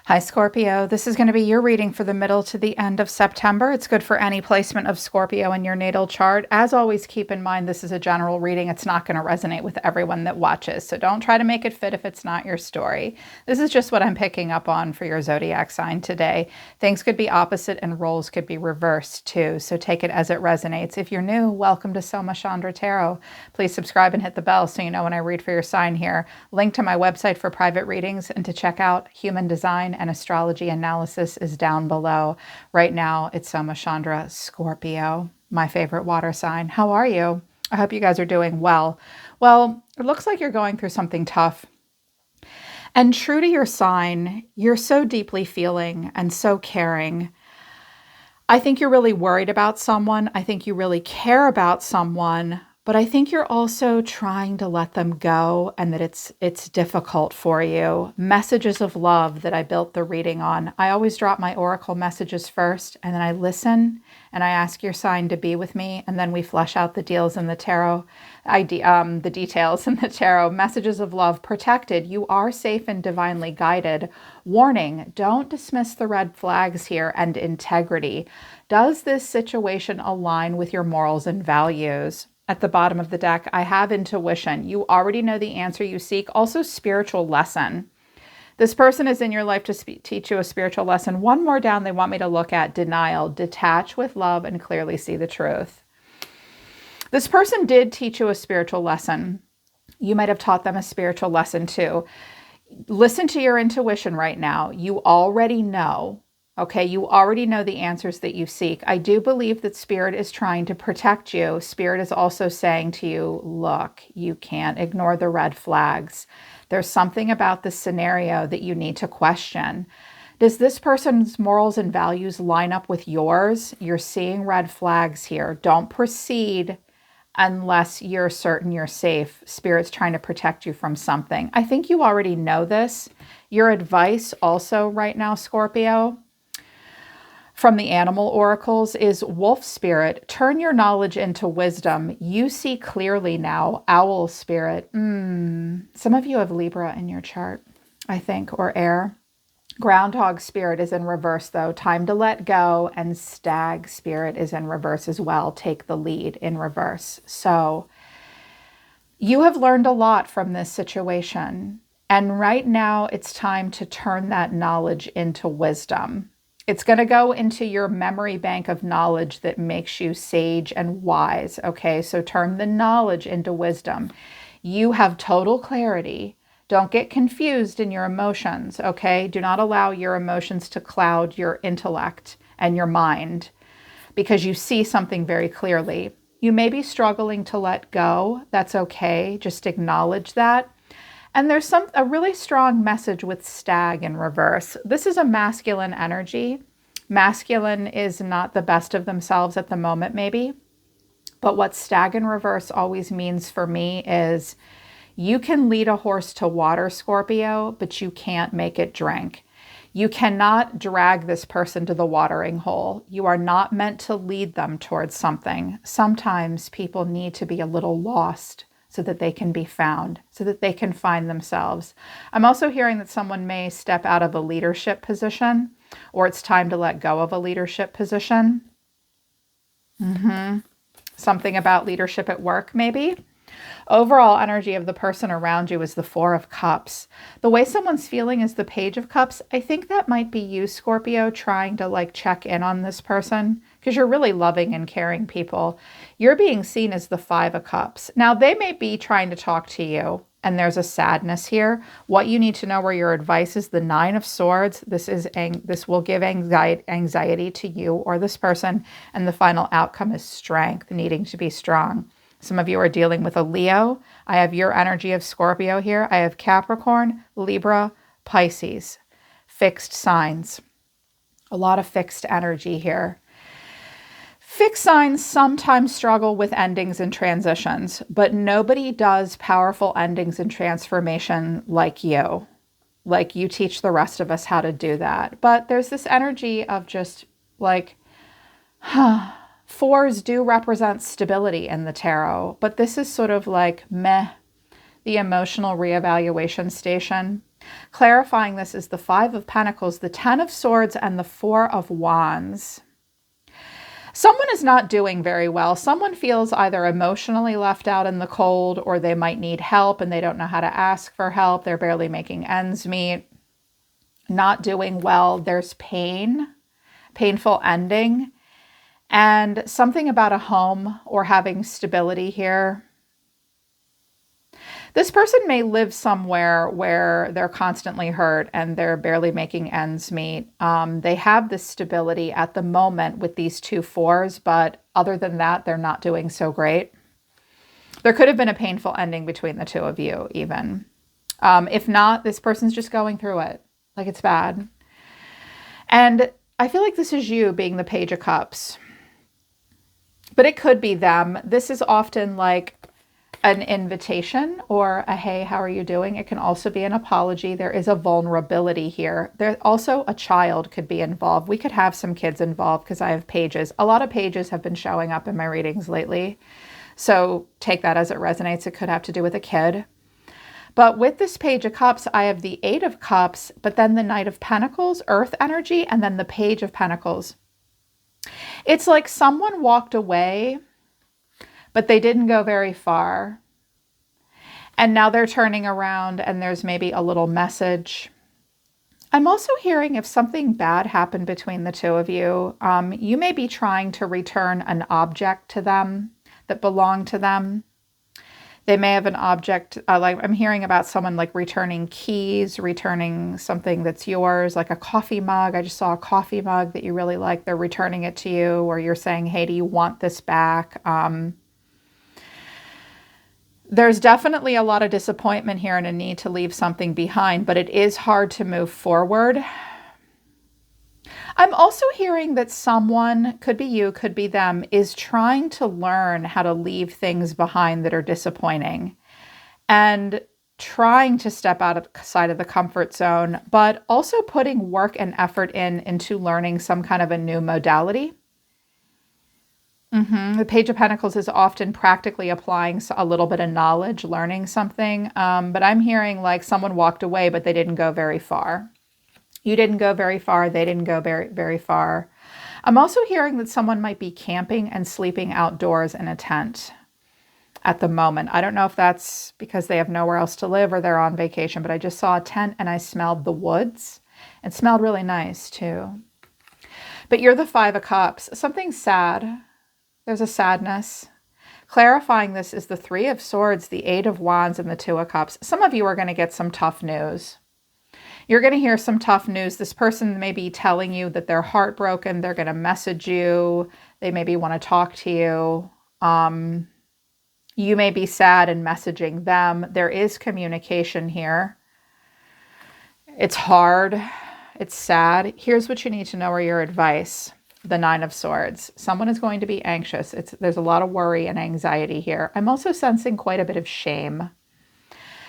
Hi, Scorpio. This is going to be your reading for the middle to the end of September. It's good for any placement of Scorpio in your natal chart. As always, keep in mind this is a general reading. It's not going to resonate with everyone that watches, so don't try to make it fit if it's not your story. This is just what I'm picking up on for your zodiac sign today. Things could be opposite and roles could be reversed too, so take it as it resonates. If you're new, welcome to Soma Chandra Tarot. Please subscribe and hit the bell so you know when I read for your sign here. Link to my website for private readings and to check out human design and astrology analysis is down below. Right now, it's Soma Chandra Scorpio, my favorite water sign. How are you? I hope you guys are doing well. Well, it looks like you're going through something tough. And true to your sign, you're so deeply feeling and so caring. I think you're really worried about someone. I think you really care about someone. But I think you're also trying to let them go and that it's difficult for you. Messages of love that I built the reading on. I always drop my oracle messages first, and then I listen and I ask your sign to be with me, and then we flesh out the deals in the tarot, the details in the tarot. Messages of love: protected. You are safe and divinely guided. Warning: don't dismiss the red flags here, and integrity. Does this situation align with your morals and values? At the bottom of the deck, I have intuition. You already know the answer you seek. Also, spiritual lesson. This person is in your life to teach you a spiritual lesson. One more down, they want me to look at denial. Detach with love and clearly see the truth. This person did teach you a spiritual lesson. You might have taught them a spiritual lesson too. Listen to your intuition right now. You already know. Okay, you already know the answers that you seek. I do believe that Spirit is trying to protect you. Spirit is also saying to you, look, you can't ignore the red flags. There's something about this scenario that you need to question. Does this person's morals and values line up with yours? You're seeing red flags here. Don't proceed unless you're certain you're safe. Spirit's trying to protect you from something. I think you already know this. Your advice also right now, Scorpio, from the animal oracles is wolf spirit. Turn your knowledge into wisdom. You see clearly now. Owl spirit. Some of you have Libra in your chart, I think, or air. Groundhog spirit is in reverse though. Time to let go. And stag spirit is in reverse as well. Take the lead in reverse. So you have learned a lot from this situation. And right now it's time to turn that knowledge into wisdom. It's going to go into your memory bank of knowledge that makes you sage and wise. Okay, so turn the knowledge into wisdom. You have total clarity. Don't get confused in your emotions. Okay, do not allow your emotions to cloud your intellect and your mind because you see something very clearly. You may be struggling to let go. That's okay. Just acknowledge that. And there's a really strong message with stag in reverse. This is a masculine energy. Masculine is not the best of themselves at the moment, maybe. But what stag in reverse always means for me is you can lead a horse to water, Scorpio, but you can't make it drink. You cannot drag this person to the watering hole. You are not meant to lead them towards something. Sometimes people need to be a little lost so that they can be found, so that they can find themselves. I'm also hearing that someone may step out of a leadership position, or it's time to let go of a leadership position. Something about leadership at work, maybe. Overall energy of the person around you is the Four of Cups. The way someone's feeling is the Page of Cups. I think that might be you, Scorpio, trying to check in on this person because you're really loving and caring people. You're being seen as the Five of Cups. Now, they may be trying to talk to you and there's a sadness here. What you need to know where your advice is the Nine of Swords. This will give anxiety to you or this person. And the final outcome is strength, needing to be strong. Some of you are dealing with a Leo. I have your energy of Scorpio here. I have Capricorn, Libra, Pisces. Fixed signs. A lot of fixed energy here. Fixed signs sometimes struggle with endings and transitions, but nobody does powerful endings and transformation like you. Like you teach the rest of us how to do that. But there's this energy of just fours do represent stability in the tarot, but this is sort of like meh, the emotional reevaluation station. Clarifying this is the Five of Pentacles, the Ten of Swords, and the Four of Wands. Someone is not doing very well. Someone feels either emotionally left out in the cold, or they might need help and they don't know how to ask for help. They're barely making ends meet. Not doing well. There's pain, painful ending, and something about a home or having stability here. This person may live somewhere where they're constantly hurt and they're barely making ends meet. They have this stability at the moment with these two fours, but other than that, they're not doing so great. There could have been a painful ending between the two of you even. If not, this person's just going through it. Like, it's bad. And I feel like this is you being the Page of Cups. But it could be them. This is often like an invitation or a, hey, how are you doing? It can also be an apology. There is a vulnerability here. There also a child could be involved. We could have some kids involved because I have pages. A lot of pages have been showing up in my readings lately. So take that as it resonates. It could have to do with a kid. But with this Page of Cups, I have the Eight of Cups, but then the Knight of Pentacles, Earth energy, and then the Page of Pentacles. It's like someone walked away, but they didn't go very far. And now they're turning around and there's maybe a little message. I'm also hearing if something bad happened between the two of you, you may be trying to return an object to them that belonged to them. They may have an object, like I'm hearing about someone like returning keys, returning something that's yours, like a coffee mug. I just saw a coffee mug that you really like. They're returning it to you, or you're saying, hey, do you want this back? There's definitely a lot of disappointment here and a need to leave something behind, but it is hard to move forward. I'm also hearing that someone, could be you, could be them, is trying to learn how to leave things behind that are disappointing and trying to step outside of the comfort zone, but also putting work and effort into learning some kind of a new modality. The Page of Pentacles is often practically applying a little bit of knowledge, learning something. But I'm hearing like someone walked away, but they didn't go very far. You didn't go very far. They didn't go very, very far. I'm also hearing that someone might be camping and sleeping outdoors in a tent at the moment. I don't know if that's because they have nowhere else to live or they're on vacation, but I just saw a tent and I smelled the woods. It smelled really nice too. But you're the Five of Cups. Something sad. There's a sadness. Clarifying this is the Three of Swords, the Eight of Wands, and the Two of Cups. Some of you are going to get some tough news. You're going to hear some tough news. This person may be telling you that they're heartbroken. They're going to message you. They maybe want to talk to you. You may be sad and messaging them. There is communication here. It's hard. It's sad. Here's what you need to know or your advice. The Nine of Swords. Someone is going to be anxious. There's a lot of worry and anxiety here. I'm also sensing quite a bit of shame.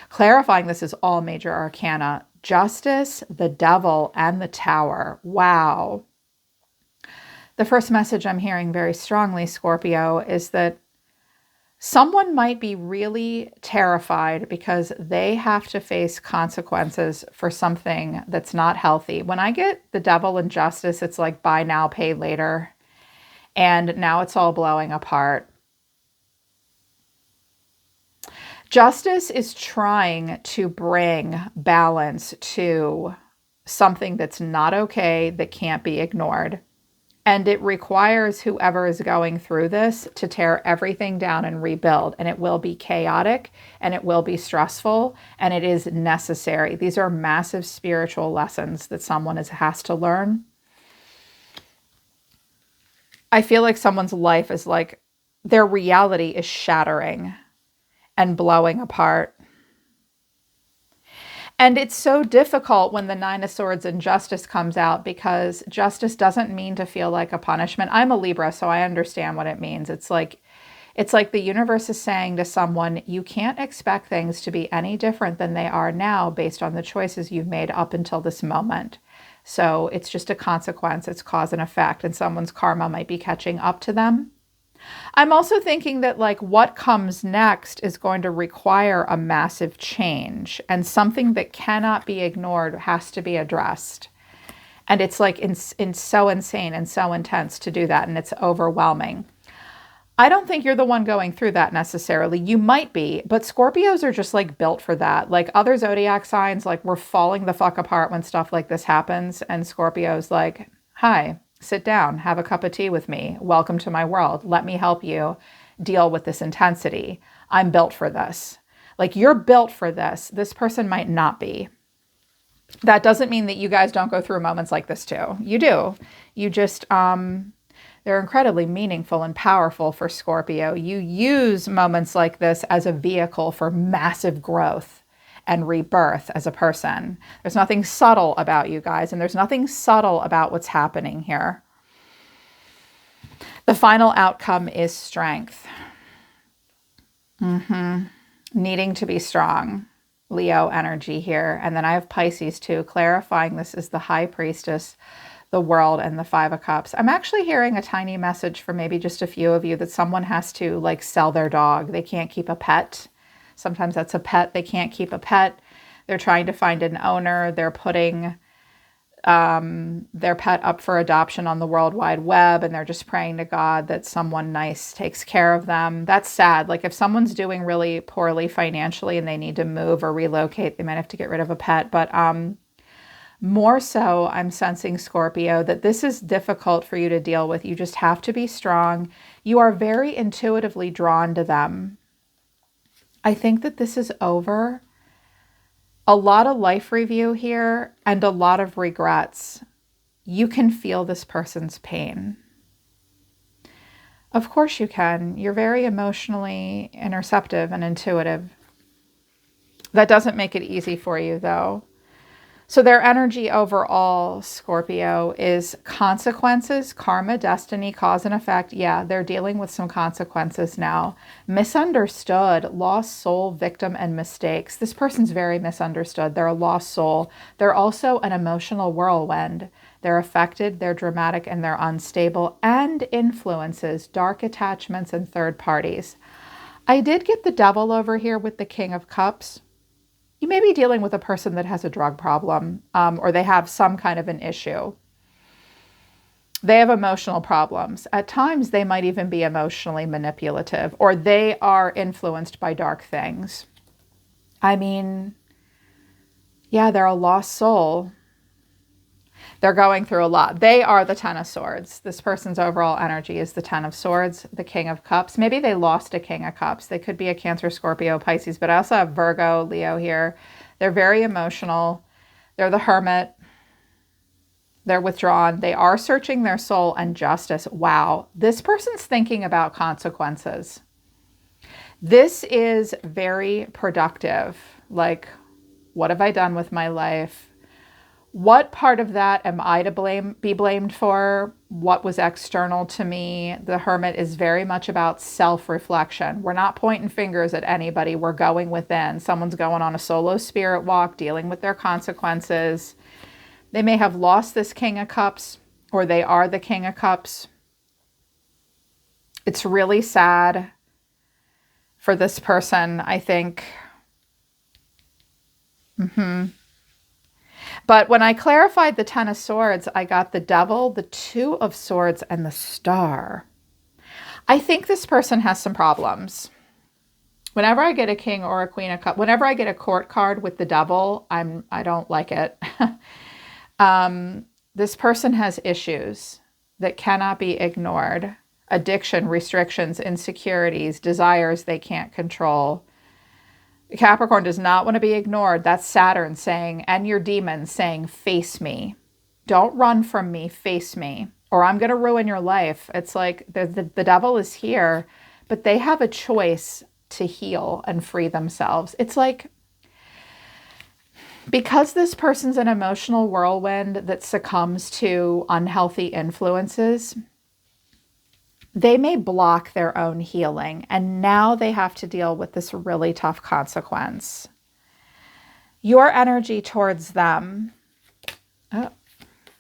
Clarifying this is all major arcana. Justice, the Devil, and the Tower. Wow. The first message I'm hearing very strongly, Scorpio, is that someone might be really terrified because they have to face consequences for something that's not healthy. When I get the Devil and Justice, it's like buy now, pay later. And now it's all blowing apart. Justice is trying to bring balance to something that's not okay, that can't be ignored. And it requires whoever is going through this to tear everything down and rebuild. And it will be chaotic and it will be stressful and it is necessary. These are massive spiritual lessons that someone has to learn. I feel like someone's life is like their reality is shattering and blowing apart. And it's so difficult when the Nine of Swords and Justice comes out because justice doesn't mean to feel like a punishment. I'm a Libra, so I understand what it means. It's like the universe is saying to someone, you can't expect things to be any different than they are now based on the choices you've made up until this moment. So it's just a consequence. It's cause and effect, and someone's karma might be catching up to them. I'm also thinking that like what comes next is going to require a massive change, and something that cannot be ignored has to be addressed. And it's like so insane and so intense to do that, and it's overwhelming. I don't think you're the one going through that necessarily. You might be, but Scorpios are just like built for that. Like other zodiac signs, like we're falling the fuck apart when stuff like this happens. And Scorpio's like, hi, sit down, have a cup of tea with me. Welcome to my world. Let me help you deal with this intensity. I'm built for this. Like you're built for this. This person might not be. That doesn't mean that you guys don't go through moments like this too. You do. You just, they're incredibly meaningful and powerful for Scorpio. You use moments like this as a vehicle for massive growth and rebirth as a person. There's nothing subtle about you guys, and there's nothing subtle about what's happening here. The final outcome is strength. Needing to be strong. Leo energy here. And then I have Pisces too, clarifying this is the High Priestess, the World, and the Five of Cups. I'm actually hearing a tiny message for maybe just a few of you that someone has to like sell their dog. They can't keep a pet. Sometimes that's a pet. They can't keep a pet. They're trying to find an owner. They're putting their pet up for adoption on the World Wide Web, and they're just praying to God that someone nice takes care of them. That's sad. Like if someone's doing really poorly financially and they need to move or relocate, they might have to get rid of a pet. But more so, I'm sensing, Scorpio, that this is difficult for you to deal with. You just have to be strong. You are very intuitively drawn to them. I think that this is over. A lot of life review here and a lot of regrets. You can feel this person's pain. Of course you can. You're very emotionally interceptive and intuitive. That doesn't make it easy for you, though. So their energy overall, Scorpio, is consequences, karma, destiny, cause and effect. Yeah, they're dealing with some consequences now. Misunderstood, lost soul, victim, and mistakes. This person's very misunderstood. They're a lost soul. They're also an emotional whirlwind. They're affected, they're dramatic, and they're unstable, and influences, dark attachments, and third parties. I did get the Devil over here with the King of Cups. You may be dealing with a person that has a drug problem, or they have some kind of an issue. They have emotional problems. At times, they might even be emotionally manipulative, or they are influenced by dark things. I mean, yeah, they're a lost soul. They're going through a lot. They are the Ten of Swords. This person's overall energy is the Ten of Swords, the King of Cups. Maybe they lost a King of Cups. They could be a Cancer, Scorpio, Pisces, but I also have Virgo, Leo here. They're very emotional. They're the Hermit. They're withdrawn. They are searching their soul and justice. Wow. This person's thinking about consequences. This is very productive. Like, what have I done with my life? What part of that am I to be blamed for? What was external to me? The Hermit is very much about self-reflection. We're not pointing fingers at anybody. We're going within. Someone's going on a solo spirit walk, dealing with their consequences. They may have lost this King of Cups, or they are the King of Cups. It's really sad for this person, I think. But when I clarified the Ten of Swords, I got the Devil, the Two of Swords, and the Star. I think this person has some problems. Whenever I get a King or a Queen of Cups, whenever I get a court card with the Devil, I don't like it. This person has issues that cannot be ignored. Addiction, restrictions, insecurities, desires they can't control. Capricorn does not want to be ignored. That's Saturn saying, and your demons saying, face me. Don't run from me, face me, or I'm going to ruin your life. It's like the Devil is here, but they have a choice to heal and free themselves. It's like, because this person's an emotional whirlwind that succumbs to unhealthy influences, they may block their own healing, and now they have to deal with this really tough consequence. Your energy towards them, oh,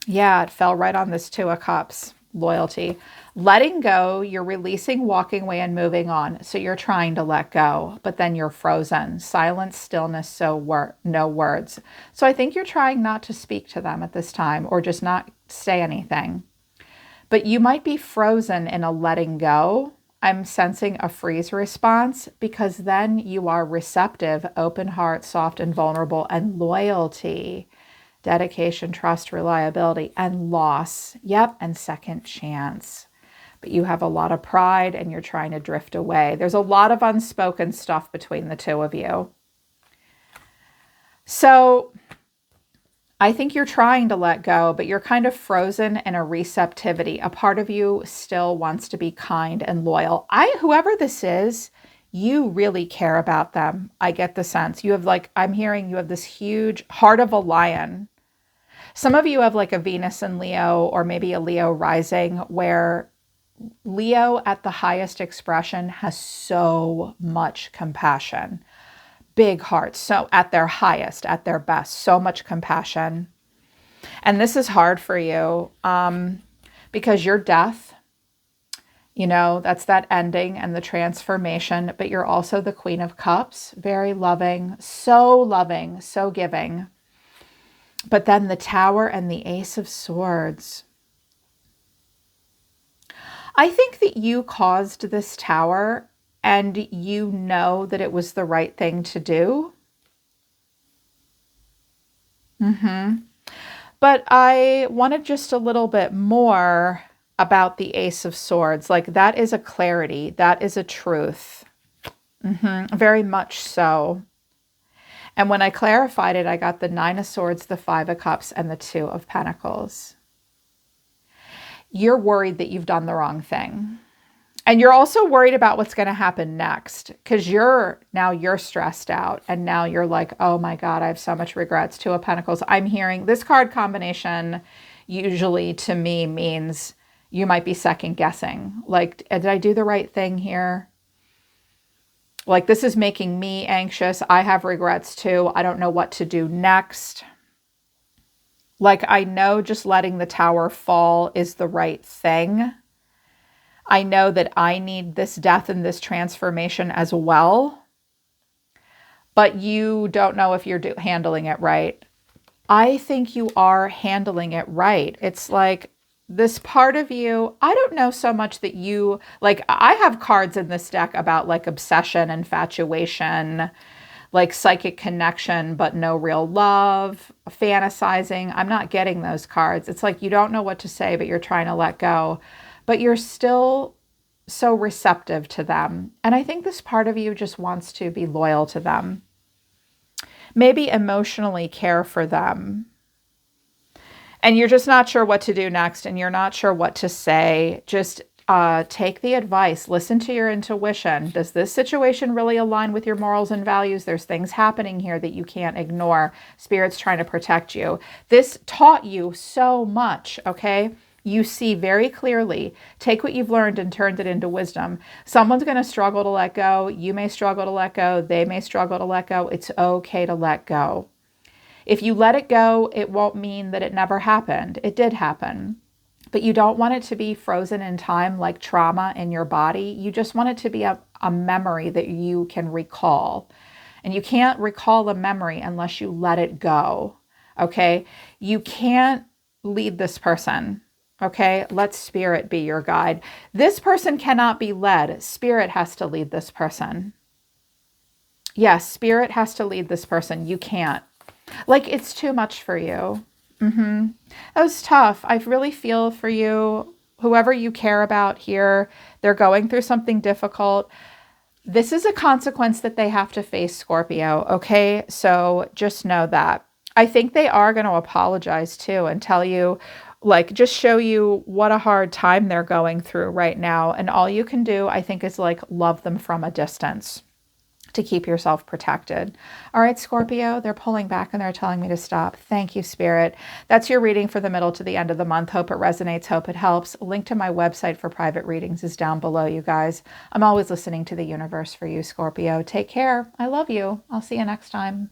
yeah, it fell right on this Two of Cups. loyalty. Letting go, you're releasing, walking away, and moving on. So you're trying to let go, but then you're frozen. Silence, stillness, no words. So I think you're trying not to speak to them at this time or just not say anything. But you might be frozen in a letting go. I'm sensing a freeze response because then you are receptive, open heart, soft and vulnerable, and loyalty, dedication, trust, reliability, and loss. Yep, and second chance. But you have a lot of pride and you're trying to drift away. There's a lot of unspoken stuff between the two of you. So I think you're trying to let go, but you're kind of frozen in a receptivity. A part of you still wants to be kind and loyal. Whoever this is, you really care about them. I get the sense. You have I'm hearing you have this huge heart of a lion. Some of you have like a Venus in Leo or maybe a Leo rising where Leo at the highest expression has so much compassion. Big hearts, so at their highest, at their best, so much compassion. And this is hard for you because your death, that's that ending and the transformation, but you're also the Queen of Cups, very loving, so giving. But then the Tower and the Ace of Swords. I think that you caused this Tower and you know that it was the right thing to do. But I wanted just a little bit more about the Ace of Swords. Like that is a clarity. That is a truth. Very much so. And when I clarified it, I got the Nine of Swords, the Five of Cups, and the Two of Pentacles. You're worried that you've done the wrong thing. And you're also worried about what's going to happen next because you're stressed out. And now you're like, oh my God, I have so much regrets. Two of Pentacles. I'm hearing this card combination usually to me means you might be second guessing. Like, did I do the right thing here? Like, this is making me anxious. I have regrets too. I don't know what to do next. Like, I know just letting the Tower fall is the right thing. I know that I need this death and this transformation as well. But you don't know if you're handling it right. I think you are handling it right. It's like this part of you, I don't know so much that you, like, I have cards in this deck about like obsession, infatuation, like psychic connection, but no real love, fantasizing. I'm not getting those cards. It's like you don't know what to say, but you're trying to let go. But you're still so receptive to them. And I think this part of you just wants to be loyal to them. Maybe emotionally care for them. And you're just not sure what to do next. And you're not sure what to say. Just take the advice. Listen to your intuition. Does this situation really align with your morals and values? There's things happening here that you can't ignore. Spirit's trying to protect you. This taught you so much, okay? You see very clearly. Take what you've learned and turned it into wisdom. Someone's going to struggle to let go. You may struggle to let go. They may struggle to let go. It's okay to let go. If you let it go, it won't mean that it never happened. It did happen. But you don't want it to be frozen in time like trauma in your body. You just want it to be a memory that you can recall. And you can't recall a memory unless you let it go. Okay? You can't lead this person. Okay, let Spirit be your guide. This person cannot be led. Spirit has to lead this person. Yes, Spirit has to lead this person. You can't. Like, it's too much for you. That was tough. I really feel for you. Whoever you care about here, they're going through something difficult. This is a consequence that they have to face, Scorpio. Okay, so just know that. I think they are going to apologize too and tell you, like, just show you what a hard time they're going through right now. And all you can do, I think, is like love them from a distance to keep yourself protected. All right, Scorpio, they're pulling back and they're telling me to stop. Thank you, Spirit. That's your reading for the middle to the end of the month. Hope it resonates. Hope it helps. Link to my website for private readings is down below, you guys. I'm always listening to the universe for you, Scorpio. Take care. I love you. I'll see you next time.